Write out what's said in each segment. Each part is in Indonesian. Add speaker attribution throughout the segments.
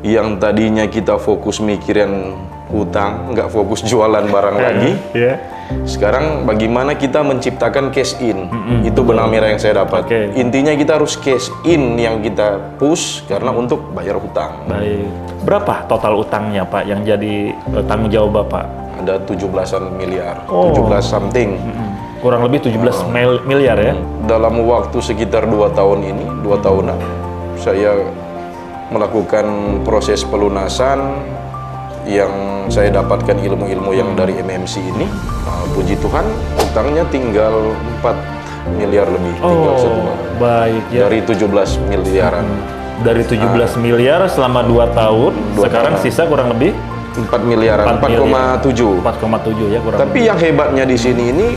Speaker 1: yang tadinya kita fokus mikirin hutang, nggak fokus jualan barang lagi. Sekarang bagaimana kita menciptakan cash in, itu benang merah yang saya dapat. Intinya kita harus cash in yang kita push karena untuk bayar hutang.
Speaker 2: Baik. Berapa total utangnya Pak yang jadi tanggung jawab Bapak?
Speaker 1: Ada 17-an miliar, 17 something.
Speaker 2: Kurang lebih 17 miliar ya?
Speaker 1: Dalam waktu sekitar 2 tahun ini, 2 tahunan, saya melakukan proses pelunasan yang saya dapatkan ilmu-ilmu yang dari MMC ini. Puji Tuhan, utangnya tinggal 4 miliar lebih, tinggal semua.
Speaker 2: Baik ya.
Speaker 1: Dari 17 miliaran.
Speaker 2: Dari 17 miliar selama 2 tahun, sekarang sisa kurang lebih
Speaker 1: 4 miliaran, 4,7.
Speaker 2: 4,7 ya kurang.
Speaker 1: Tapi yang hebatnya di sini ini,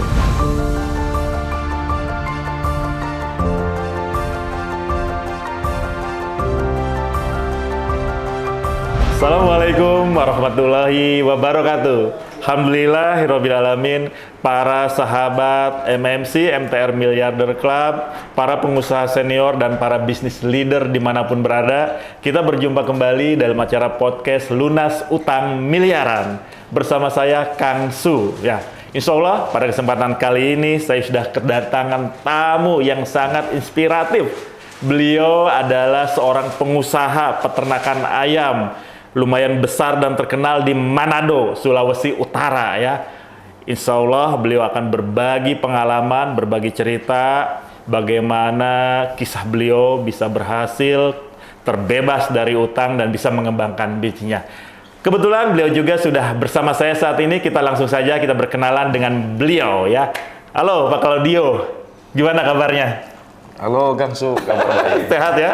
Speaker 2: Assalamualaikum warahmatullahi wabarakatuh. Alhamdulillahirrabbilalamin, para sahabat MMC, MTR Miliarder Club, para pengusaha senior dan para bisnis leader dimanapun berada, kita berjumpa kembali dalam acara podcast Lunas Utang Miliaran bersama saya Kang Su. Ya, insya Allah pada kesempatan kali ini saya sudah kedatangan tamu yang sangat inspiratif. Beliau adalah seorang pengusaha peternakan ayam lumayan besar dan terkenal di Manado, Sulawesi Utara ya. Insya Allah beliau akan berbagi pengalaman, berbagi cerita bagaimana kisah beliau bisa berhasil terbebas dari utang dan bisa mengembangkan bisnisnya. Kebetulan beliau juga sudah bersama saya saat ini. Kita langsung saja kita berkenalan dengan beliau ya. Halo Pak Claudio, gimana kabarnya?
Speaker 1: halo Kang Su, kabar baik.
Speaker 2: Sehat ya?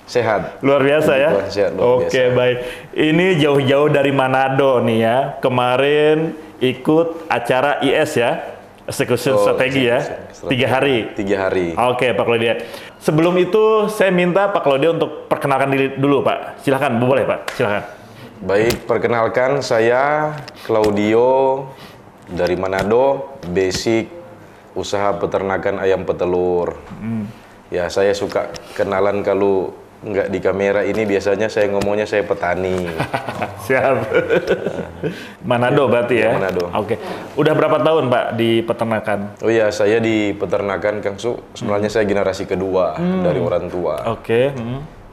Speaker 1: Sehat.
Speaker 2: Luar biasa ya?
Speaker 1: Sehat, luar biasa.
Speaker 2: Oke, baik. Ini jauh-jauh dari Manado nih ya. Kemarin ikut acara IS ya, eksekusi strategi ya. 3 hari.
Speaker 1: 3 hari.
Speaker 2: Oke, Pak Claudio. Sebelum itu saya minta Pak Claudio untuk perkenalkan diri dulu Pak. Silahkan, boleh Pak, silahkan.
Speaker 1: Baik, perkenalkan saya Claudio dari Manado, basic usaha peternakan ayam petelur. Ya, saya suka kenalan kalau nggak di kamera ini, biasanya saya ngomongnya saya petani.
Speaker 2: Siap. Manado berarti ya?
Speaker 1: Manado.
Speaker 2: Oke. Udah berapa tahun Pak di peternakan?
Speaker 1: Oh iya, saya di peternakan Kang Su, sebenarnya saya generasi kedua dari orang tua.
Speaker 2: Oke.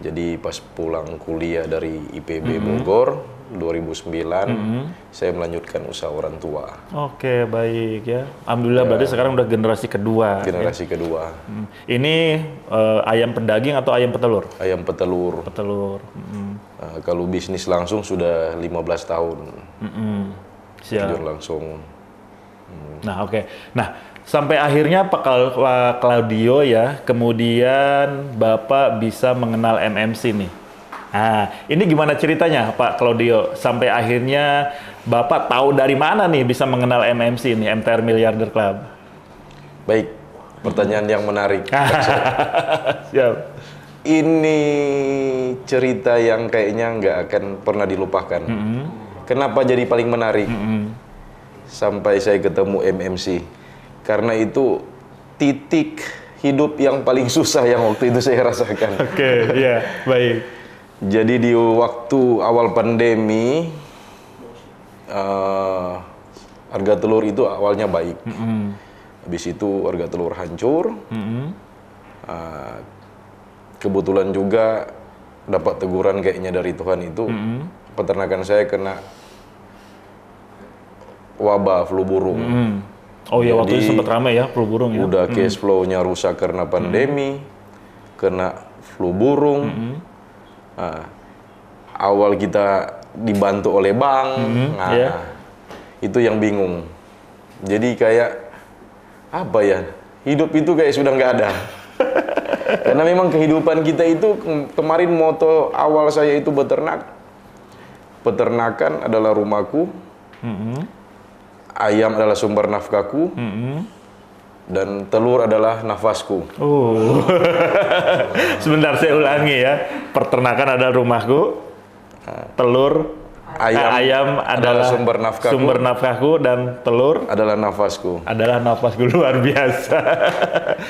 Speaker 1: Jadi pas pulang kuliah dari IPB Bogor 2009, saya melanjutkan usaha orang tua.
Speaker 2: Oke, baik ya. Alhamdulillah berarti sekarang udah generasi kedua.
Speaker 1: Generasi kedua.
Speaker 2: Ini ayam pendaging atau ayam petelur?
Speaker 1: Ayam petelur.
Speaker 2: Petelur.
Speaker 1: Kalau bisnis langsung sudah 15 tahun.
Speaker 2: Siap.
Speaker 1: Terjun langsung.
Speaker 2: Nah, oke. Nah, sampai akhirnya Pak Claudio ya, kemudian Bapak bisa mengenal MMC nih. Nah, ini gimana ceritanya Pak Claudio? Sampai akhirnya Bapak tahu dari mana nih bisa mengenal MMC nih, MTR Miliarder Club?
Speaker 1: Baik, pertanyaan yang menarik.
Speaker 2: Siap.
Speaker 1: Ini cerita yang kayaknya nggak akan pernah dilupakan. Kenapa jadi paling menarik? Sampai saya ketemu MMC. Karena itu titik hidup yang paling susah yang waktu itu saya rasakan.
Speaker 2: Oke, ya, baik.
Speaker 1: Jadi di waktu awal pandemi, harga telur itu awalnya baik. Habis itu harga telur hancur. Kebetulan juga dapat teguran kayaknya dari Tuhan itu, peternakan saya kena wabah flu burung.
Speaker 2: Oh ya, waktu itu sempat ramai ya flu burung ya.
Speaker 1: Udah cash flow-nya rusak karena pandemi, kena flu burung. Awal kita dibantu oleh bank, itu yang bingung. Jadi kayak apa ya, hidup itu kayak sudah nggak ada. Karena memang kehidupan kita itu, kemarin moto awal saya itu beternak. Peternakan adalah rumahku, ayam adalah sumber nafkahku, dan telur adalah nafasku.
Speaker 2: Sebentar saya ulangi ya. Peternakan adalah rumahku, telur
Speaker 1: Ayam
Speaker 2: adalah sumber nafkahku dan telur
Speaker 1: adalah nafasku.
Speaker 2: adalah nafasku. Luar biasa.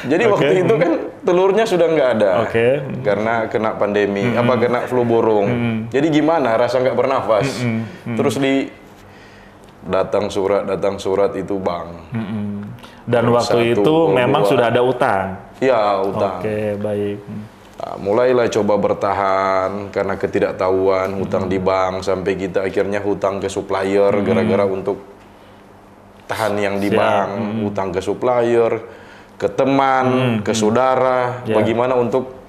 Speaker 1: Jadi waktu itu kan telurnya sudah nggak ada. Karena kena pandemi, kena flu burung. Jadi gimana? Rasa nggak bernafas. Terus datang surat itu Bang.
Speaker 2: Dan waktu itu memang sudah ada utang.
Speaker 1: Iya, utang.
Speaker 2: Oke, baik.
Speaker 1: Nah, mulailah coba bertahan karena ketidaktahuan, hutang di bank, sampai kita akhirnya hutang ke supplier gara-gara untuk tahan yang di bank, hutang ke supplier, ke teman, ke saudara, bagaimana untuk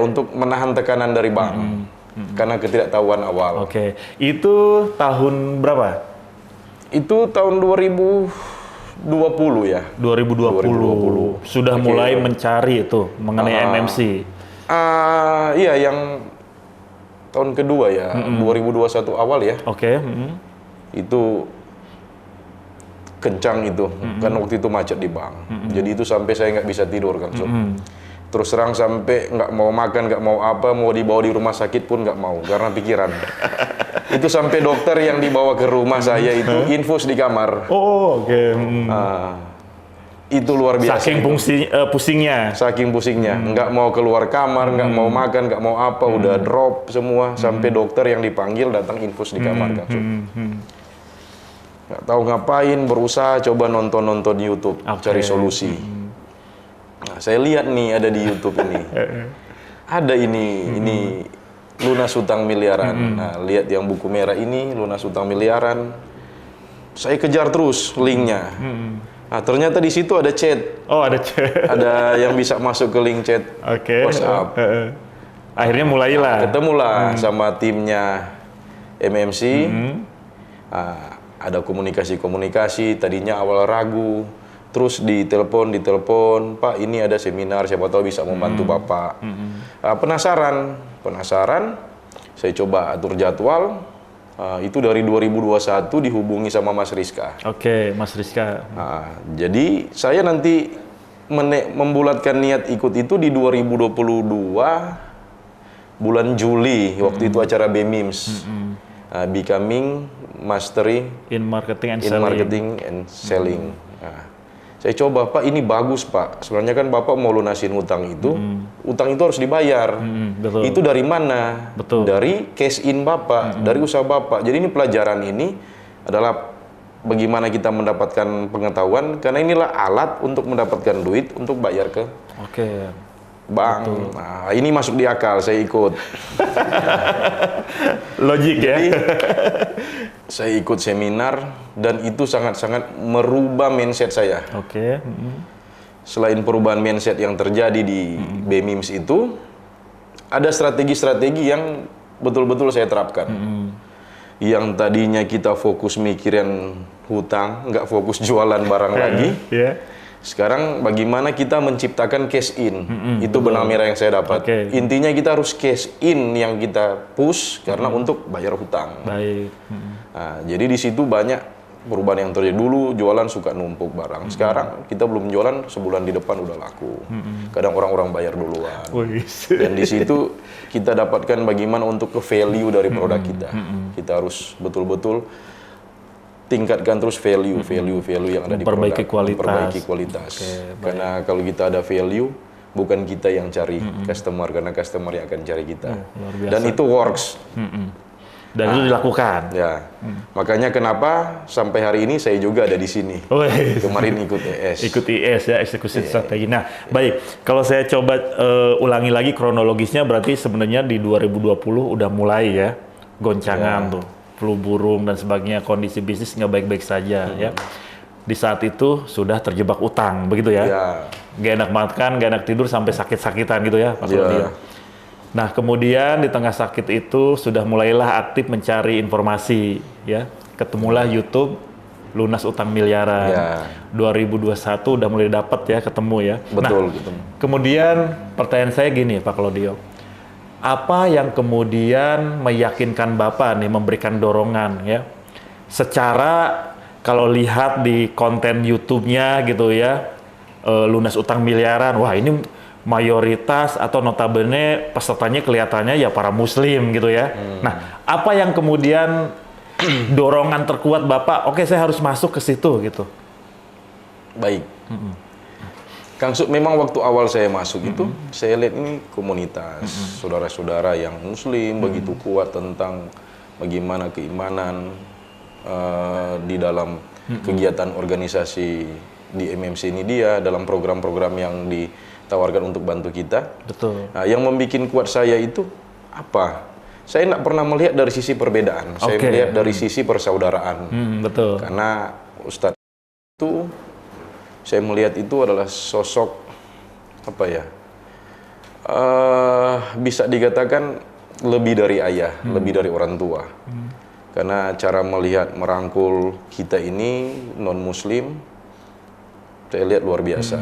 Speaker 1: untuk menahan tekanan dari bank karena ketidaktahuan awal.
Speaker 2: Oke, itu tahun berapa?
Speaker 1: Itu tahun 2020 ya.
Speaker 2: 2020. Sudah mulai mencari itu mengenai MMC.
Speaker 1: Iya, yang tahun kedua ya, 2021 awal ya. Itu kencang itu, kan waktu itu macet di bank. Jadi itu sampai saya nggak bisa tidur kan, Terus terang sampai nggak mau makan, nggak mau apa, mau dibawa di rumah sakit pun nggak mau karena pikiran. Itu sampai dokter yang dibawa ke rumah saya itu infus di kamar. Itu luar biasa.
Speaker 2: Saking pusingnya.
Speaker 1: Saking pusingnya, nggak mau keluar kamar, nggak mau makan, nggak mau apa, udah drop semua. Sampai dokter yang dipanggil datang infus di kamar kan. Nggak tahu ngapain, berusaha coba nonton YouTube, cari solusi. Nah, saya lihat nih ada di YouTube ini. Ada ini lunas hutang miliaran. Nah, lihat yang buku merah ini, lunas hutang miliaran. Saya kejar terus linknya. Nah, ternyata di situ ada chat.
Speaker 2: Ada chat.
Speaker 1: Ada yang bisa masuk ke link chat WhatsApp.
Speaker 2: Akhirnya mulailah.
Speaker 1: Ketemulah sama timnya MMC. Ada komunikasi. Tadinya awal ragu. Terus ditelepon, Pak ini ada seminar, siapa tahu bisa membantu Bapak. Penasaran, saya coba atur jadwal. Itu dari 2021 dihubungi sama Mas Rizka.
Speaker 2: Mas Rizka.
Speaker 1: Jadi saya nanti membulatkan niat ikut itu di 2022 bulan Juli. Waktu itu acara BMIMS. Becoming Mastery
Speaker 2: in Marketing
Speaker 1: and Selling. Saya coba, Pak ini bagus Pak. Sebenarnya kan Bapak mau lunasin hutang itu. Hutang itu harus dibayar.
Speaker 2: Betul.
Speaker 1: Itu dari mana?
Speaker 2: Betul.
Speaker 1: Dari cash in Bapak, dari usaha Bapak. Jadi ini pelajaran ini adalah bagaimana kita mendapatkan pengetahuan. Karena inilah alat untuk mendapatkan duit untuk bayar ke bank. Nah, ini masuk di akal, saya ikut.
Speaker 2: Logik ya.
Speaker 1: Jadi, saya ikut seminar dan itu sangat-sangat merubah mindset saya. Selain perubahan mindset yang terjadi di BMIMS itu, ada strategi-strategi yang betul-betul saya terapkan. Yang tadinya kita fokus mikirin hutang, nggak fokus jualan barang lagi. Sekarang bagaimana kita menciptakan cash in, itu benang merah yang saya dapat. Intinya kita harus cash in yang kita push karena untuk bayar hutang. Nah, jadi di situ banyak perubahan yang terjadi. Dulu jualan suka numpuk barang, sekarang kita belum jualan sebulan di depan udah laku. Kadang orang-orang bayar duluan. Dan di situ kita dapatkan bagaimana untuk ke value dari produk kita. Kita harus betul-betul tingkatkan terus value yang ada di produk, memperbaiki kualitas. Karena kalau kita ada value, bukan kita yang cari customer, karena customer yang akan cari kita. Dan itu works.
Speaker 2: Dan itu dilakukan.
Speaker 1: Ya, makanya kenapa sampai hari ini saya juga ada di sini. Kemarin ikut ES.
Speaker 2: Ikut IS ya, eksekusi strategi. Nah, baik. Kalau saya coba ulangi lagi kronologisnya, berarti sebenarnya di 2020 udah mulai ya goncangan tuh. Flu burung dan sebagainya, kondisi bisnis nggak baik-baik saja ya. Di saat itu sudah terjebak utang, begitu ya? Gak enak makan, gak enak tidur, sampai sakit-sakitan gitu ya, Pak Claudio. Nah, kemudian di tengah sakit itu sudah mulailah aktif mencari informasi ya. Ketemulah YouTube lunas utang miliaran. 2021 udah mulai dapat ya, ketemu ya.
Speaker 1: Betul,
Speaker 2: kemudian pertanyaan saya gini, Pak Claudio. Apa yang kemudian meyakinkan Bapak nih, memberikan dorongan ya, secara kalau lihat di konten YouTube-nya gitu ya, lunas utang miliaran, wah ini mayoritas atau notabene pesertanya kelihatannya ya para muslim gitu ya. Nah, apa yang kemudian dorongan terkuat Bapak, oke saya harus masuk ke situ gitu?
Speaker 1: Baik. Kang Sud, memang waktu awal saya masuk itu, saya lihat ini komunitas saudara-saudara yang muslim begitu kuat tentang bagaimana keimanan di dalam kegiatan organisasi di MMC ini dia, dalam program-program yang ditawarkan untuk bantu kita.
Speaker 2: Betul.
Speaker 1: Nah, yang membuat kuat saya itu apa? Saya tidak pernah melihat dari sisi perbedaan, saya melihat dari sisi persaudaraan.
Speaker 2: Betul.
Speaker 1: Karena Ustadz itu, saya melihat itu adalah sosok apa ya? Bisa dikatakan lebih dari ayah, lebih dari orang tua. Karena cara melihat merangkul kita ini non-muslim, saya lihat luar biasa.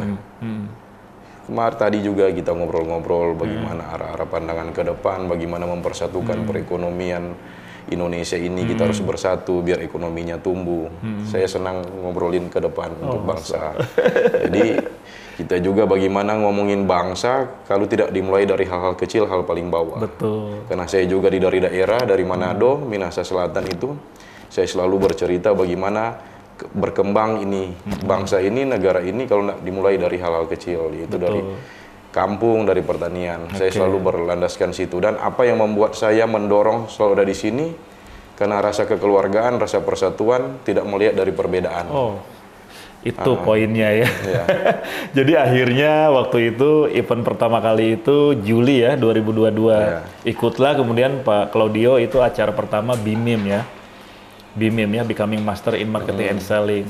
Speaker 1: Kemarin tadi juga kita ngobrol-ngobrol bagaimana arah-arah pandangan ke depan, bagaimana mempersatukan perekonomian Indonesia ini, kita harus bersatu biar ekonominya tumbuh. Saya senang ngobrolin ke depan untuk bangsa. Jadi kita juga bagaimana ngomongin bangsa kalau tidak dimulai dari hal-hal kecil, hal paling bawah.
Speaker 2: Betul.
Speaker 1: Karena saya juga dari daerah, dari Manado, Minahasa Selatan itu, saya selalu bercerita bagaimana berkembang ini, bangsa ini, negara ini kalau tidak dimulai dari hal-hal kecil, yaitu dari kampung, dari pertanian. Saya selalu berlandaskan situ, dan apa yang membuat saya mendorong selalu ada di sini karena rasa kekeluargaan, rasa persatuan, tidak melihat dari perbedaan.
Speaker 2: Itu poinnya ya. Jadi akhirnya waktu itu event pertama kali itu Juli ya 2022. Ikutlah kemudian Pak Claudio, itu acara pertama BIMIM ya. BIMIM ya, Becoming Master in Marketing and Selling.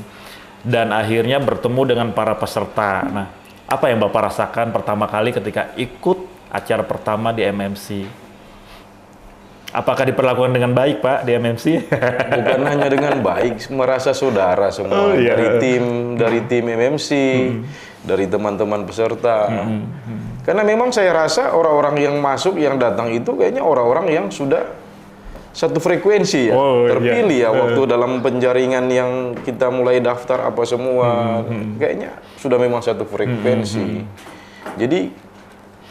Speaker 2: Dan akhirnya bertemu dengan para peserta. Nah, apa yang Bapak rasakan pertama kali ketika ikut acara pertama di MMC? Apakah diperlakukan dengan baik, Pak, di MMC?
Speaker 1: Bukan hanya dengan baik, merasa saudara semua. Dari tim MMC, dari teman-teman peserta. Karena memang saya rasa orang-orang yang masuk, yang datang itu kayaknya orang-orang yang sudah satu frekuensi ya, terpilih ya waktu dalam penjaringan yang kita mulai daftar apa semua, kayaknya sudah memang satu frekuensi. Jadi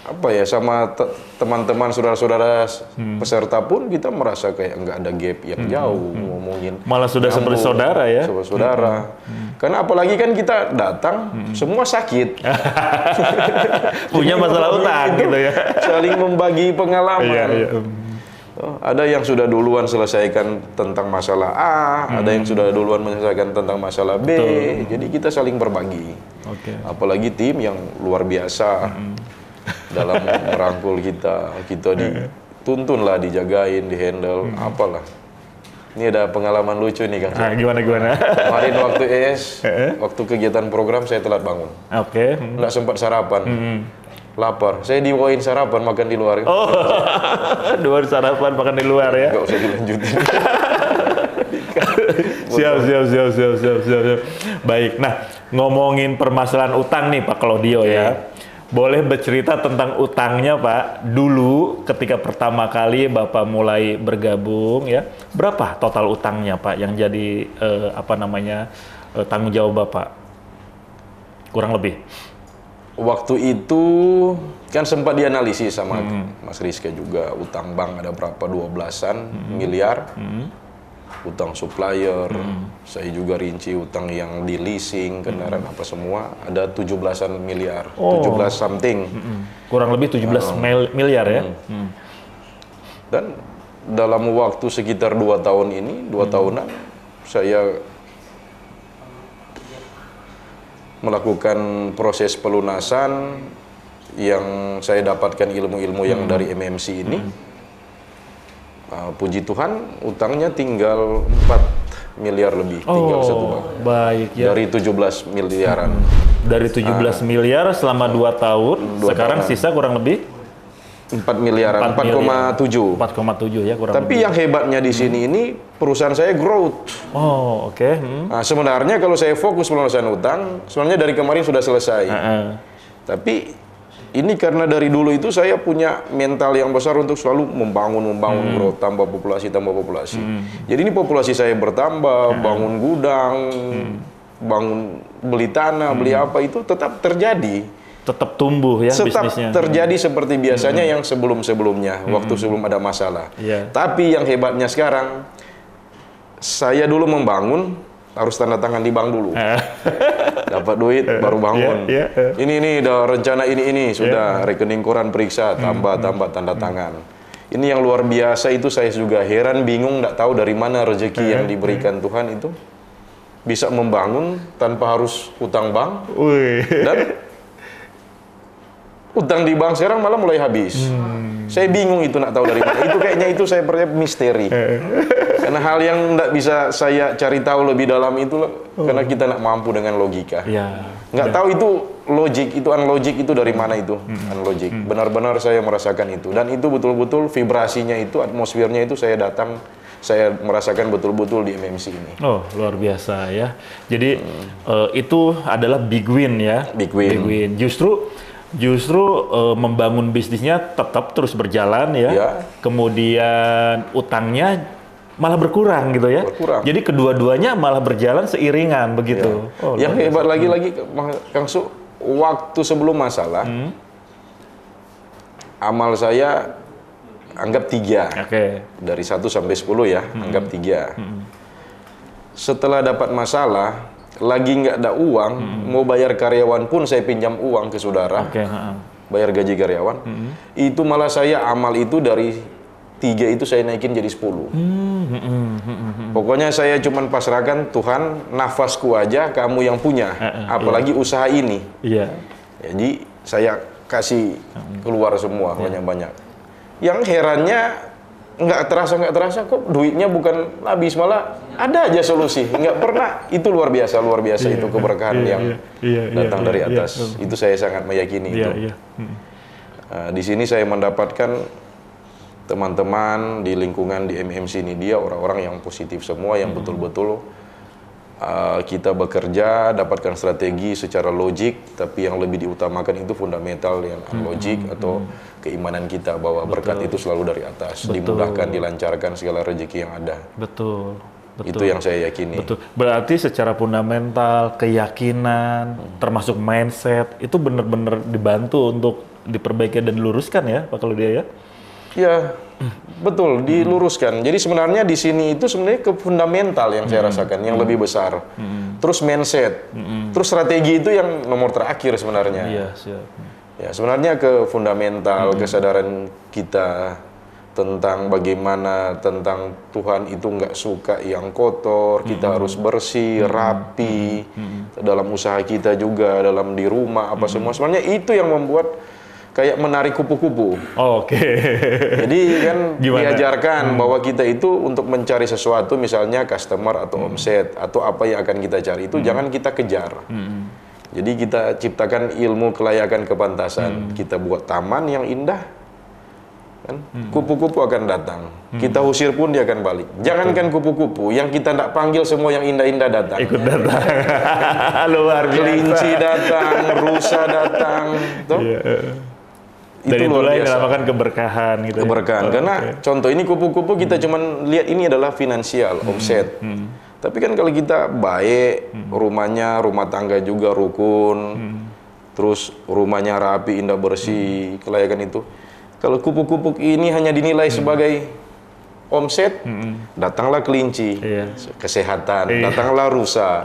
Speaker 1: apa ya, sama teman-teman saudara-saudara peserta pun kita merasa kayak nggak ada gap yang jauh, ngomongin
Speaker 2: malah sudah seperti saudara ya,
Speaker 1: saudara. Karena apalagi kan kita datang semua sakit,
Speaker 2: punya masalah utang gitu ya,
Speaker 1: saling membagi pengalaman. Ada yang sudah duluan selesaikan tentang masalah A, ada yang sudah duluan menyelesaikan tentang masalah B. Jadi kita saling berbagi. Apalagi tim yang luar biasa dalam merangkul kita dituntun lah, dijagain, dihandle, apalah. Ini ada pengalaman lucu nih Kang.
Speaker 2: Gimana?
Speaker 1: Kemarin waktu waktu kegiatan program saya telat bangun. Nggak sempat sarapan. Lapar, saya dibawain sarapan, makan di luar.
Speaker 2: Dua sarapan makan di luar ya?
Speaker 1: Nggak usah dilanjutin.
Speaker 2: Siap. Baik, nah ngomongin permasalahan utang nih Pak Claudio ya. Boleh bercerita tentang utangnya Pak, dulu ketika pertama kali Bapak mulai bergabung ya, berapa total utangnya Pak yang jadi tanggung jawab Bapak? Kurang lebih.
Speaker 1: Waktu itu kan sempat dianalisis sama Mas Rizka juga, utang bank ada berapa, 12-an miliar, utang supplier, saya juga rinci utang yang di leasing, kendaraan apa semua, ada 17-an miliar, 17 something.
Speaker 2: Kurang lebih 17 miliar ya?
Speaker 1: Dan dalam waktu sekitar 2 tahun ini, 2 tahunan, saya melakukan proses pelunasan yang saya dapatkan ilmu-ilmu yang dari MMC ini. Puji Tuhan, utangnya tinggal 4 miliar lebih, tinggal satu bank.
Speaker 2: Baik ya.
Speaker 1: Dari 17 miliaran.
Speaker 2: Dari 17 miliar selama 2 tahun, sekarang sisa kurang lebih
Speaker 1: 4 miliaran, 4,7.
Speaker 2: 4,7 ya kurang
Speaker 1: Tapi
Speaker 2: lebih.
Speaker 1: yang hebatnya di sini ini perusahaan saya growth. Nah, sebenarnya kalau saya fokus pelunasan utang, sebenarnya dari kemarin sudah selesai. Tapi ini karena dari dulu itu saya punya mental yang besar untuk selalu membangun growth, tambah populasi. Jadi ini populasi saya bertambah, bangun gudang, bangun beli tanah, beli apa itu tetap terjadi.
Speaker 2: tetap tumbuh ya
Speaker 1: tetap
Speaker 2: bisnisnya.
Speaker 1: terjadi seperti biasanya yang sebelum-sebelumnya, waktu sebelum ada masalah.
Speaker 2: Iya.
Speaker 1: Tapi yang hebatnya sekarang, saya dulu membangun, harus tanda tangan di bank dulu. Dapat duit, baru bangun. Ini udah rencana ini, sudah rekening koran periksa, tambah tanda tangan. Ini yang luar biasa itu, saya juga heran, bingung, nggak tahu dari mana rezeki yang diberikan Tuhan itu. Bisa membangun tanpa harus utang bank. Dan utang di bank sekarang malah mulai habis. Saya bingung itu nak tahu dari mana. Itu kayaknya itu saya percaya misteri. Karena hal yang tidak bisa saya cari tahu lebih dalam itu karena kita tidak mampu dengan logika. Nggak tahu itu logik, itu unlogic itu dari mana itu unlogic. Benar-benar saya merasakan itu. Dan itu betul-betul vibrasinya itu, atmosfernya itu saya merasakan betul-betul di MMC ini.
Speaker 2: Oh, luar biasa ya. Jadi itu adalah big win ya.
Speaker 1: Big win.
Speaker 2: Justru membangun bisnisnya tetap terus berjalan ya. Kemudian utangnya malah berkurang gitu ya. Jadi kedua-duanya malah berjalan seiringan begitu.
Speaker 1: Oh, yang hebat lagi Kang Su, waktu sebelum masalah, amal saya anggap 3. Dari 1 sampai 10 ya, anggap 3. Setelah dapat masalah, lagi nggak ada uang, mau bayar karyawan pun saya pinjam uang ke saudara, bayar gaji karyawan, itu malah saya amal itu dari 3 itu saya naikin jadi 10. Pokoknya saya cuman pasrahkan, Tuhan, nafasku aja kamu yang punya, apalagi usaha ini. Jadi saya kasih keluar semua banyak-banyak. Yang herannya nggak terasa kok duitnya bukan habis, malah ada aja solusi, nggak pernah. Itu luar biasa itu keberkahan yang datang dari atas. Itu saya sangat meyakini itu. Di sini saya mendapatkan teman-teman di lingkungan di MMC ini, dia orang-orang yang positif semua, yang betul-betul kita bekerja, dapatkan strategi secara logik, tapi yang lebih diutamakan itu fundamental yang logik atau keimanan kita bahwa berkat itu selalu dari atas, dimudahkan, dilancarkan segala rezeki yang ada.
Speaker 2: Betul.
Speaker 1: Itu yang saya yakini.
Speaker 2: Berarti secara fundamental, keyakinan, termasuk mindset, itu benar-benar dibantu untuk diperbaiki dan diluruskan ya Pak Claudia ya?
Speaker 1: Ya, betul, diluruskan. Jadi sebenarnya di sini itu sebenarnya ke fundamental yang saya rasakan, yang lebih besar. Terus mindset, terus strategi itu yang nomor terakhir sebenarnya. Ya, sebenarnya ke fundamental, kesadaran kita tentang bagaimana tentang Tuhan itu nggak suka yang kotor, kita harus bersih, rapi, dalam usaha kita juga, dalam di rumah, apa semua. Sebenarnya itu yang membuat kayak menarik kupu-kupu. Jadi kan diajarkan bahwa kita itu untuk mencari sesuatu, misalnya customer atau omset atau apa yang akan kita cari itu jangan kita kejar. Jadi kita ciptakan ilmu kelayakan kepantasan. Kita buat taman yang indah, kan? Kupu-kupu akan datang. Kita usir pun dia akan balik. Jangankan kupu-kupu, yang kita tidak panggil semua yang indah-indah datang.
Speaker 2: Ikut datang. Luar biasa.
Speaker 1: Kelinci datang, rusa datang.
Speaker 2: Itu luar biasa. Dinamakan keberkahan gitu.
Speaker 1: Keberkahan. Karena contoh ini kupu-kupu kita cuman lihat ini adalah finansial, omset. Tapi kan kalau kita baik, rumahnya, rumah tangga juga rukun, terus rumahnya rapi, indah, bersih, kelayakan itu. Kalau kupu-kupu ini hanya dinilai sebagai omset, datanglah kelinci, kesehatan, datanglah rusa,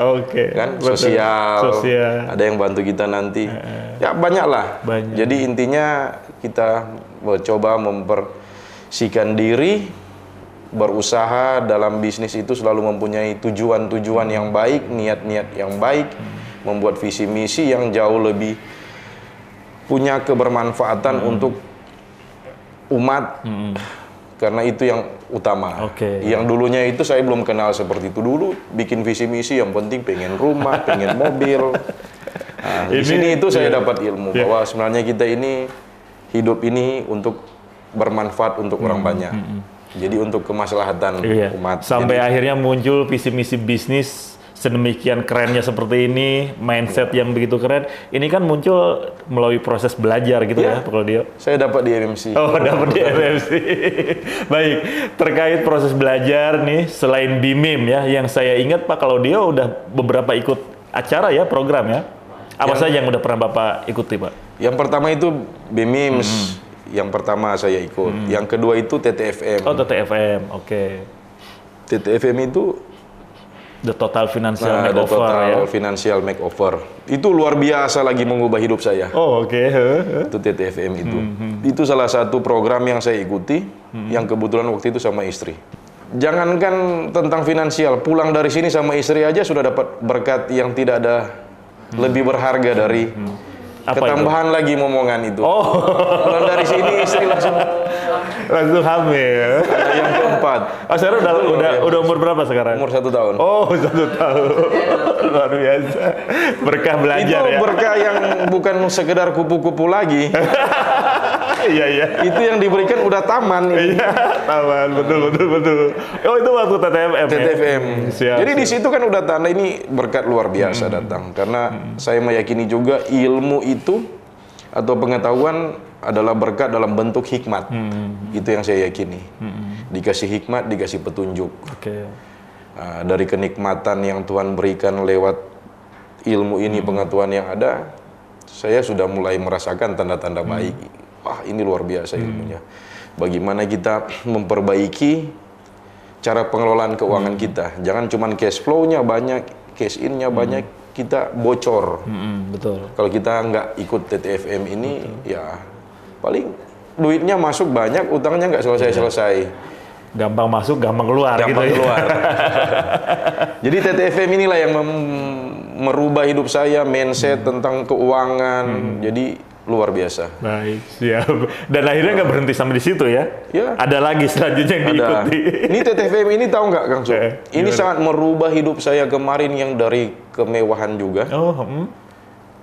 Speaker 1: kan, sosial, ada yang bantu kita nanti, ya banyaklah. Jadi intinya kita mencoba membersihkan diri, berusaha dalam bisnis itu selalu mempunyai tujuan-tujuan yang baik, niat-niat yang baik, membuat visi misi yang jauh lebih punya kebermanfaatan untuk umat. Karena itu yang utama. Yang dulunya itu saya belum kenal seperti itu dulu, bikin visi misi yang penting pengen rumah, pengen mobil. Nah, di sini itu saya dapat ilmu bahwa sebenarnya kita ini hidup ini untuk bermanfaat untuk orang banyak. Jadi untuk kemaslahatan umat.
Speaker 2: Sampai akhirnya muncul visi misi bisnis sedemikian kerennya seperti ini, mindset yang begitu keren. Ini kan muncul melalui proses belajar gitu ya, Pak Claudio?
Speaker 1: Saya dapat di MMC.
Speaker 2: Oh, dapat di MMC. Baik, terkait proses belajar nih, selain BIMIM ya, yang saya ingat Pak Claudio udah beberapa ikut acara ya, program ya. Apa saja yang udah pernah Bapak ikuti, Pak?
Speaker 1: Yang pertama itu BMIMS, yang pertama saya ikut. Yang kedua itu TTFM.
Speaker 2: Oh, TTFM, oke.
Speaker 1: TTFM itu
Speaker 2: The Total Financial
Speaker 1: The
Speaker 2: Makeover
Speaker 1: Total
Speaker 2: ya.
Speaker 1: Financial Makeover. Itu luar biasa lagi mengubah hidup saya.
Speaker 2: Oh, oke.
Speaker 1: Itu TTFM itu. Itu salah satu program yang saya ikuti, yang kebetulan waktu itu sama istri. Jangankan tentang finansial, pulang dari sini sama istri aja sudah dapat berkat yang tidak ada lebih berharga dari
Speaker 2: Apa
Speaker 1: ketambahan lagi momongan itu.
Speaker 2: Oh,
Speaker 1: Pulang dari sini istri langsung
Speaker 2: langsung hamil.
Speaker 1: ada yang keempat.
Speaker 2: Oh, sekarang udah umur berapa sekarang?
Speaker 1: Umur 1 tahun.
Speaker 2: Oh, 1 tahun. Luar biasa. Berkah belajar
Speaker 1: Itu
Speaker 2: ya.
Speaker 1: berkah yang bukan sekedar kupu-kupu lagi.
Speaker 2: Iya, iya.
Speaker 1: Itu yang diberikan udah taman.
Speaker 2: Iya, taman. Betul. Oh, itu waktu TTFM ya?
Speaker 1: TTFM.
Speaker 2: Siap,
Speaker 1: Jadi di
Speaker 2: siap.
Speaker 1: situ kan udah tanda ini berkat luar biasa datang. Karena saya meyakini juga ilmu itu atau pengetahuan adalah berkat dalam bentuk hikmat. Itu yang saya yakini. Dikasih hikmat, dikasih petunjuk.
Speaker 2: Oke.
Speaker 1: Dari kenikmatan yang Tuhan berikan lewat ilmu ini, pengetahuan yang ada, saya sudah mulai merasakan tanda-tanda baik. Wah, ini luar biasa ilmunya. Bagaimana kita memperbaiki cara pengelolaan keuangan kita. Jangan cuma cash flow-nya banyak, cash in-nya banyak, kita bocor.
Speaker 2: Betul.
Speaker 1: Kalau kita nggak ikut TTFM ini, ya paling duitnya masuk banyak, utangnya nggak selesai-selesai.
Speaker 2: Gampang masuk, gampang keluar
Speaker 1: Gampang
Speaker 2: gitu
Speaker 1: keluar.
Speaker 2: ya.
Speaker 1: Jadi TTFM inilah yang merubah hidup saya, mindset tentang keuangan. Jadi luar biasa.
Speaker 2: Baik, siap. Dan akhirnya nggak berhenti sampai di situ ya?
Speaker 1: Ya.
Speaker 2: Ada lagi selanjutnya yang
Speaker 1: Ada.
Speaker 2: diikuti.
Speaker 1: Ini TTFM ini tahu nggak Kang Su? Ini
Speaker 2: Gimana?
Speaker 1: sangat merubah hidup saya kemarin yang dari kemewahan juga.
Speaker 2: Oh,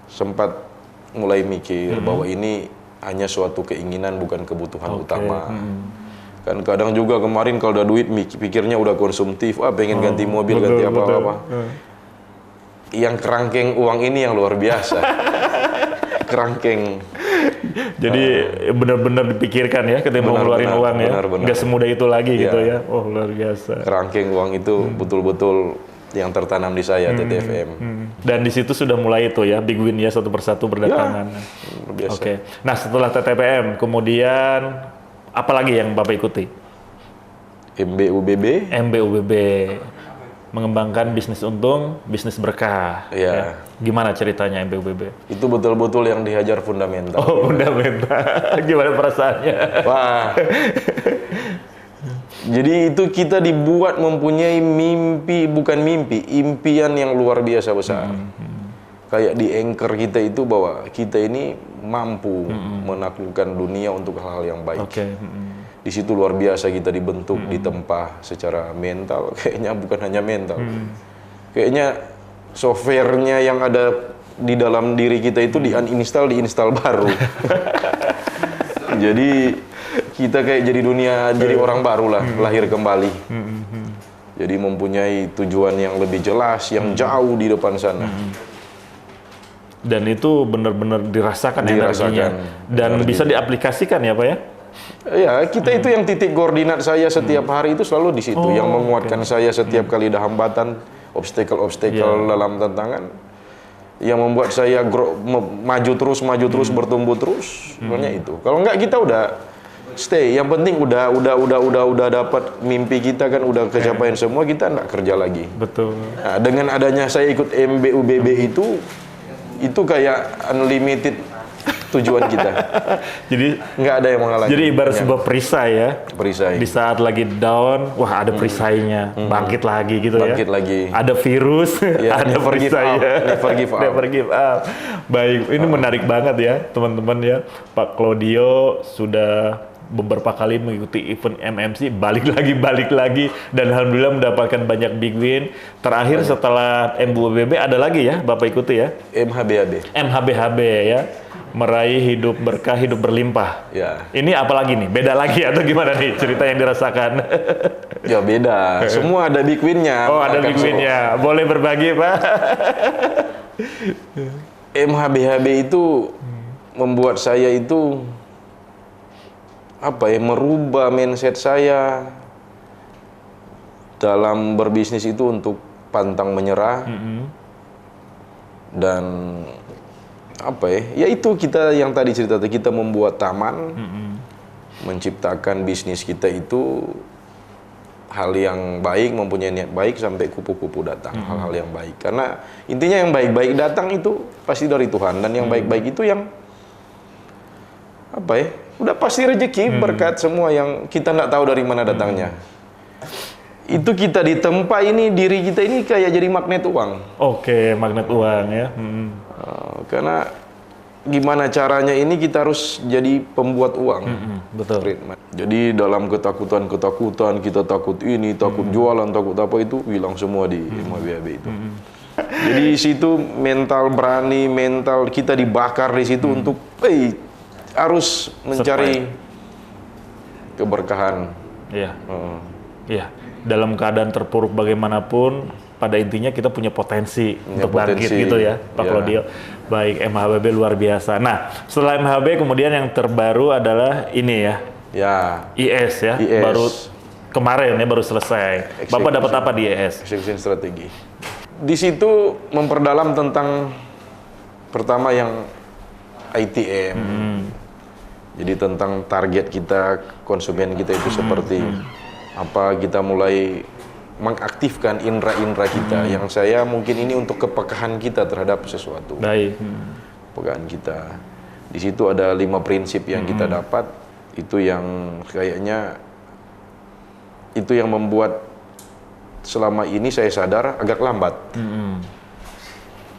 Speaker 1: Sempat mulai mikir bahwa ini hanya suatu keinginan bukan kebutuhan utama. Kan kadang juga kemarin kalau udah duit pikirnya udah konsumtif, pengen ganti mobil,
Speaker 2: betul,
Speaker 1: ganti apa-apa.
Speaker 2: betul.
Speaker 1: Yang kerangkeng uang ini yang luar biasa. Kerangkeng.
Speaker 2: Jadi benar-benar dipikirkan ya ketika mau ngeluarin uang ya.
Speaker 1: benar.
Speaker 2: Nggak semudah itu lagi
Speaker 1: Iya.
Speaker 2: gitu ya. Oh, luar biasa.
Speaker 1: Kerangkeng uang itu betul-betul yang tertanam di saya, TTFM.
Speaker 2: Dan di situ sudah mulai itu ya, big win ya, satu persatu berdatangan.
Speaker 1: Luar biasa.
Speaker 2: Oke. Nah, setelah TTPM, kemudian apa lagi yang Bapak ikuti?
Speaker 1: MBUBB.
Speaker 2: MBUBB, mengembangkan bisnis untung, bisnis berkah.
Speaker 1: Iya.
Speaker 2: Ya. Gimana ceritanya MBUBB?
Speaker 1: Itu betul-betul yang dihajar fundamental.
Speaker 2: Oh, fundamental. Gimana perasaannya?
Speaker 1: Wah. Jadi itu kita dibuat mempunyai mimpi, bukan mimpi, impian yang luar biasa besar. Kayak di anchor kita itu bahwa kita ini mampu menaklukkan dunia untuk hal-hal yang baik.
Speaker 2: Oke.
Speaker 1: Di situ luar biasa kita dibentuk, ditempa secara mental. Kayaknya bukan hanya mental. Kayaknya softwarenya yang ada di dalam diri kita itu di-uninstall, diinstal baru. Jadi kita kayak jadi orang baru lah, lahir kembali. Jadi mempunyai tujuan yang lebih jelas, yang jauh di depan sana.
Speaker 2: Dan itu benar-benar dirasakan energinya. Dan bisa diaplikasikan ya Pak ya?
Speaker 1: Ya, kita itu yang titik koordinat saya setiap hari itu selalu di situ, yang menguatkan saya setiap kali ada hambatan, obstacle dalam tantangan, yang membuat saya maju terus, bertumbuh terus, sebenarnya itu. Kalau enggak kita udah stay, yang penting udah dapat mimpi kita kan, udah kecapaian semua, kita enggak kerja lagi.
Speaker 2: Betul.
Speaker 1: Nah, dengan adanya saya ikut MBUBB itu kayak unlimited tujuan kita.
Speaker 2: Jadi
Speaker 1: Nggak ada yang menghalangi.
Speaker 2: Jadi ibarat sebuah perisai ya.
Speaker 1: Perisai.
Speaker 2: Di saat lagi down, wah ada perisainya, bangkit lagi gitu ya.
Speaker 1: Bangkit lagi.
Speaker 2: Ada virus,
Speaker 1: Ya,
Speaker 2: ada
Speaker 1: never give
Speaker 2: perisai
Speaker 1: up,
Speaker 2: ya.
Speaker 1: never give up.
Speaker 2: Never give up. Baik, ini menarik banget ya teman-teman ya. Pak Claudio sudah beberapa kali mengikuti event MMC, balik lagi dan alhamdulillah mendapatkan banyak big win. Terakhir setelah MBUBB ada lagi ya Bapak ikuti ya? MHBHB ya. Meraih hidup berkah, hidup berlimpah.
Speaker 1: Ya.
Speaker 2: Ini apa lagi nih? Beda lagi atau gimana nih cerita yang dirasakan?
Speaker 1: Ya beda. Semua ada big win-nya.
Speaker 2: Oh, ada big win-nya. Boleh berbagi, Pak?
Speaker 1: MHBHB itu membuat saya itu merubah mindset saya dalam berbisnis itu untuk pantang menyerah dan apa ya? Ya itu kita yang tadi cerita, kita membuat taman, menciptakan bisnis kita itu hal yang baik, mempunyai niat baik sampai kupu-kupu datang, hal-hal yang baik. Karena intinya yang baik-baik datang itu pasti dari Tuhan, dan yang baik-baik itu yang apa ya? Udah pasti rezeki, berkat semua yang kita nggak tahu dari mana datangnya. Itu kita di tempat ini, diri kita ini kayak jadi magnet uang.
Speaker 2: Oke, magnet uang ya.
Speaker 1: Karena gimana caranya ini kita harus jadi pembuat uang.
Speaker 2: Betul.
Speaker 1: Jadi dalam ketakutan kita takut ini, takut jualan, takut apa itu hilang semua di MHBAB itu. Jadi di situ mental berani, mental kita dibakar di situ untuk harus mencari keberkahan.
Speaker 2: Iya. Iya. Dalam keadaan terpuruk bagaimanapun, pada intinya kita punya potensi untuk bangkit gitu ya, Pak Claudio. Baik, MHBB luar biasa. Nah, setelah MHB kemudian yang terbaru adalah ini ya.
Speaker 1: Ya.
Speaker 2: IS ya.
Speaker 1: IS.
Speaker 2: Baru kemarin ya, baru selesai. Bapak dapat apa di IS?
Speaker 1: Execution strategi. Di situ memperdalam tentang pertama yang ITM. Jadi tentang target kita, konsumen kita itu seperti apa, kita mulai mengaktifkan indera-indera kita. Yang saya mungkin ini untuk kepekaan kita terhadap sesuatu.
Speaker 2: Baik.
Speaker 1: Kepekaan kita. Di situ ada 5 prinsip yang kita dapat. Itu yang kayaknya itu yang membuat selama ini saya sadar agak lambat.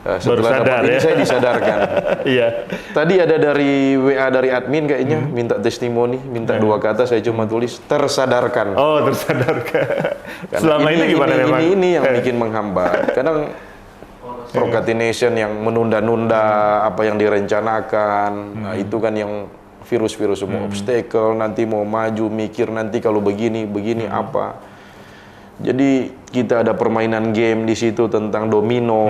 Speaker 1: Setelah dapat ini saya disadarkan.
Speaker 2: Iya.
Speaker 1: Tadi ada dari WA dari admin kayaknya minta testimoni, minta 2 kata, saya cuma tulis tersadarkan.
Speaker 2: Oh, tersadarkan. Selama ini gimana memang?
Speaker 1: Ini yang bikin menghambat. Kadang procrastination yang menunda-nunda apa yang direncanakan. Nah, itu kan yang virus-virus semua obstacle, nanti mau maju mikir nanti kalau begini apa. Jadi kita ada permainan game di situ tentang domino.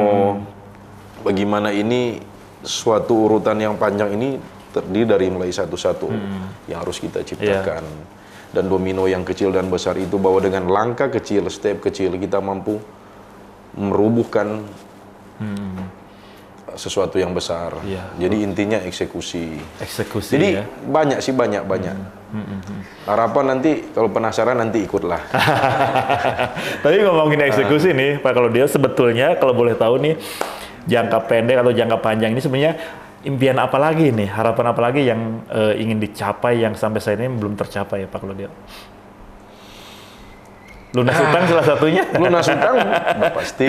Speaker 1: Bagaimana ini suatu urutan yang panjang ini terdiri dari mulai satu-satu yang harus kita ciptakan. Dan domino yang kecil dan besar itu bahwa dengan langkah kecil, step kecil kita mampu merubuhkan sesuatu yang besar. Jadi intinya eksekusi. Jadi banyak. Harapan nanti kalau penasaran nanti ikutlah.
Speaker 2: Tapi ngomongin eksekusi nih Pak Claudio, sebetulnya kalau boleh tahu nih, jangka pendek atau jangka panjang ini sebenarnya impian apa lagi nih, harapan apa lagi yang ingin dicapai yang sampai saat ini belum tercapai ya Pak Claudio? Lunas utang salah satunya.
Speaker 1: Lunas utang pasti.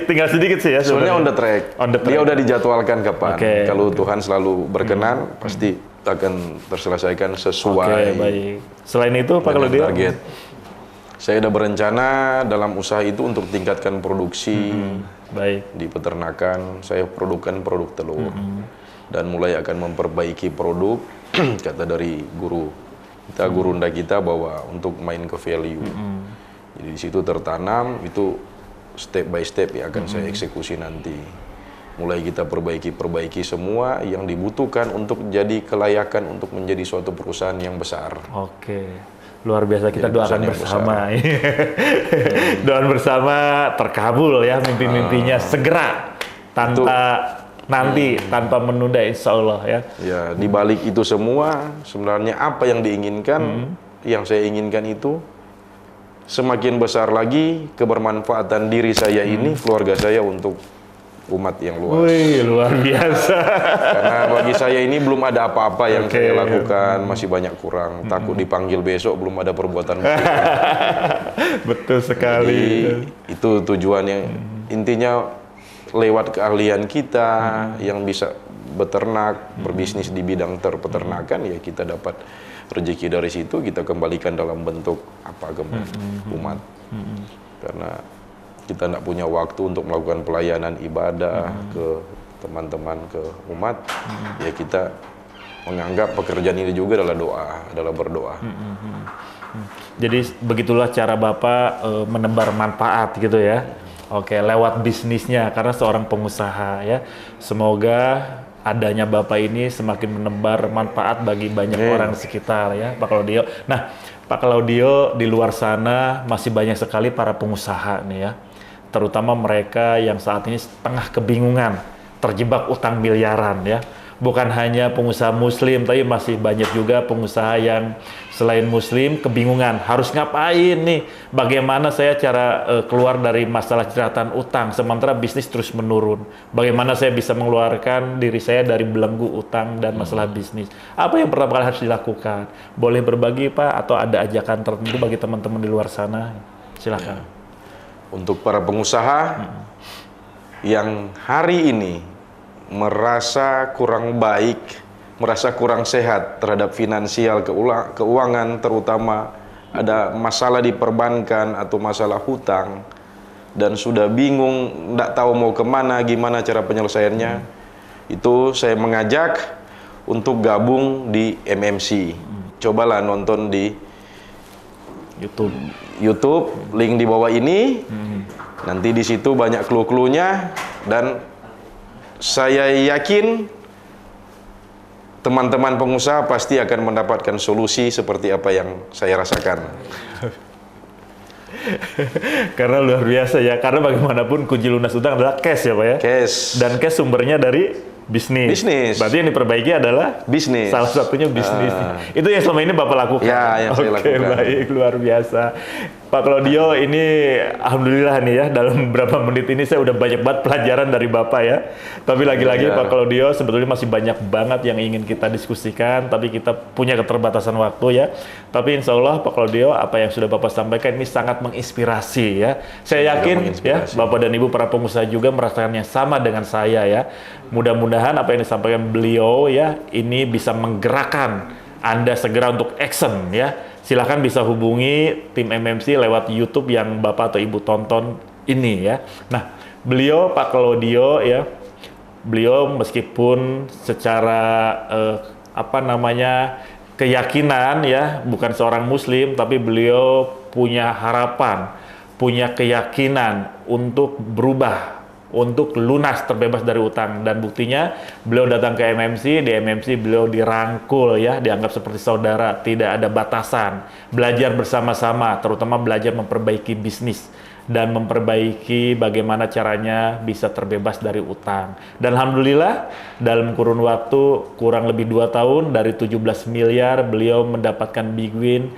Speaker 2: Tinggal sedikit sih ya.
Speaker 1: Soalnya on the track. Dia udah dijadwalkan kapan. Kalau Tuhan selalu berkenan, pasti akan terselesaikan sesuai.
Speaker 2: Baik. Selain itu Pak Claudio,
Speaker 1: target. Saya udah berencana dalam usaha itu untuk tingkatkan produksi. Di peternakan. Saya produksi produk telur. Dan mulai akan memperbaiki produk. Kata dari guru gurunda kita bahwa untuk main ke value. Jadi di situ tertanam, itu step by step ya akan saya eksekusi nanti. Mulai kita perbaiki semua yang dibutuhkan untuk jadi kelayakan untuk menjadi suatu perusahaan yang besar.
Speaker 2: Oke, luar biasa, kita doakan bersama. Doakan bersama terkabul ya mimpi-mimpinya segera tanpa menunda insya Allah ya. Ya,
Speaker 1: di balik itu semua sebenarnya apa yang diinginkan, yang saya inginkan itu semakin besar lagi kebermanfaatan diri saya ini, keluarga saya untuk umat yang luas.
Speaker 2: Wih, luar biasa.
Speaker 1: Karena bagi saya ini belum ada apa-apa yang saya lakukan, masih banyak kurang. Takut dipanggil besok belum ada perbuatan.
Speaker 2: Betul sekali.
Speaker 1: Jadi, itu tujuan yang intinya lewat keahlian kita yang bisa beternak, berbisnis di bidang peternakan, ya kita dapat rezeki dari situ, kita kembalikan dalam bentuk apa umat. Karena kita tidak punya waktu untuk melakukan pelayanan ibadah ke teman-teman, ke umat, ya kita menganggap pekerjaan ini juga adalah berdoa.
Speaker 2: Jadi begitulah cara Bapak menebar manfaat gitu ya. Oke, lewat bisnisnya karena seorang pengusaha ya. Semoga adanya Bapak ini semakin menebar manfaat bagi banyak orang sekitar ya, Pak Claudio. Nah, Pak Claudio, di luar sana masih banyak sekali para pengusaha nih ya, terutama mereka yang saat ini tengah kebingungan, terjebak utang miliaran ya. Bukan hanya pengusaha muslim, tapi masih banyak juga pengusaha yang selain muslim kebingungan harus ngapain nih, bagaimana saya cara keluar dari masalah jeratan utang sementara bisnis terus menurun, bagaimana saya bisa mengeluarkan diri saya dari belenggu utang dan masalah bisnis. Apa yang pertama kali harus dilakukan? Boleh berbagi Pak, atau ada ajakan tertentu bagi teman-teman di luar sana? Silakan.
Speaker 1: Untuk para pengusaha yang hari ini merasa kurang baik, merasa kurang sehat terhadap finansial, keuangan, terutama ada masalah di perbankan atau masalah hutang, dan sudah bingung, tidak tahu mau kemana, gimana cara penyelesaiannya, itu saya mengajak untuk gabung di MMC. Cobalah nonton di YouTube, link di bawah ini. Nanti di situ banyak clue-cluenya, dan saya yakin teman-teman pengusaha pasti akan mendapatkan solusi seperti apa yang saya rasakan.
Speaker 2: Karena luar biasa ya, karena bagaimanapun kunci lunas utang adalah cash ya Pak ya?
Speaker 1: Cash.
Speaker 2: Dan cash sumbernya dari bisnis. Berarti yang diperbaiki adalah
Speaker 1: bisnis.
Speaker 2: Salah satunya bisnis. Itu yang selama ini Bapak lakukan?
Speaker 1: Ya, yang saya lakukan.
Speaker 2: Oke, baik. Luar biasa. Pak Claudio, ini alhamdulillah nih ya, dalam beberapa menit ini saya udah banyak banget pelajaran dari Bapak ya. Tapi lagi-lagi Pak Claudio, sebetulnya masih banyak banget yang ingin kita diskusikan, tapi kita punya keterbatasan waktu ya. Tapi insya Allah Pak Claudio, apa yang sudah Bapak sampaikan ini sangat menginspirasi ya. Saya yakin ya, Bapak dan Ibu para pengusaha juga merasakan yang sama dengan saya ya. Mudah-mudahan apa yang disampaikan beliau ya, ini bisa menggerakkan Anda segera untuk action ya. Silahkan bisa hubungi tim MMC lewat YouTube yang Bapak atau Ibu tonton ini ya. Nah, beliau Pak Claudio ya, beliau meskipun secara keyakinan ya, bukan seorang muslim, tapi beliau punya harapan, punya keyakinan untuk berubah, untuk lunas terbebas dari utang, dan buktinya beliau datang ke MMC, di MMC beliau dirangkul ya, dianggap seperti saudara, tidak ada batasan, belajar bersama-sama, terutama belajar memperbaiki bisnis dan memperbaiki bagaimana caranya bisa terbebas dari utang. Dan alhamdulillah dalam kurun waktu kurang lebih 2 tahun dari 17 miliar beliau mendapatkan big win,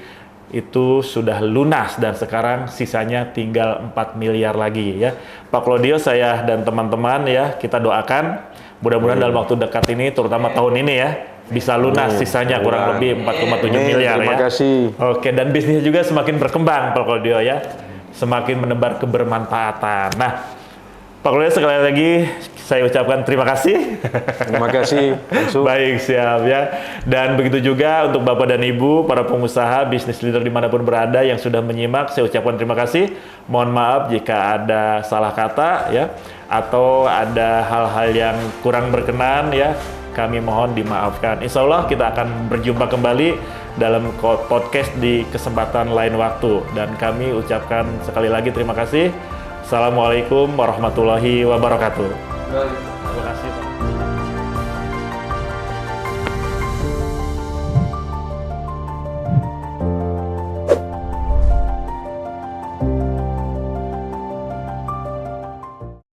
Speaker 2: itu sudah lunas, dan sekarang sisanya tinggal 4 miliar lagi ya. Pak Claudio, saya dan teman-teman ya, kita doakan mudah-mudahan dalam waktu dekat ini, terutama tahun ini ya, bisa lunas sisanya kurang lebih 4,7 miliar ya.
Speaker 1: Terima kasih.
Speaker 2: Oke, dan bisnisnya juga semakin berkembang Pak Claudio ya, semakin menebar kebermanfaatan. Nah, Pak Claudio, sekali lagi saya ucapkan terima kasih.
Speaker 1: Terima kasih.
Speaker 2: Baik, siap ya. Dan begitu juga untuk Bapak dan Ibu, para pengusaha, bisnis leader dimanapun berada yang sudah menyimak, saya ucapkan terima kasih. Mohon maaf jika ada salah kata ya, atau ada hal-hal yang kurang berkenan ya, kami mohon dimaafkan. Insya Allah kita akan berjumpa kembali dalam podcast di kesempatan lain waktu. Dan kami ucapkan sekali lagi terima kasih. Assalamualaikum warahmatullahi wabarakatuh. Terima kasih Pak.